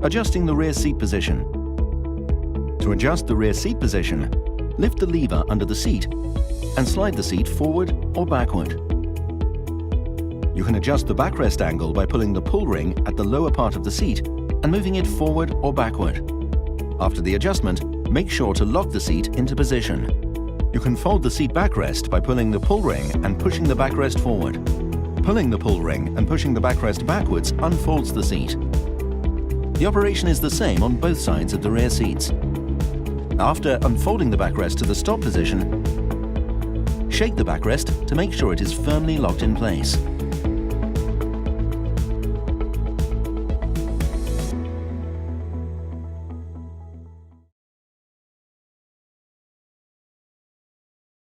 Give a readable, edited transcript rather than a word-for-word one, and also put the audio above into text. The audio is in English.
Adjusting the rear seat position. To adjust the rear seat position, lift the lever under the seat and slide the seat forward or backward. You can adjust the backrest angle by pulling the pull ring at the lower part of the seat and moving it forward or backward. After the adjustment, make sure to lock the seat into position. You can fold the seat backrest by pulling the pull ring and pushing the backrest forward. Pulling the pull ring and pushing the backrest backwards unfolds the seat. The operation is the same on both sides of the rear seats. After unfolding the backrest to the stop position, shake the backrest to make sure it is firmly locked in place.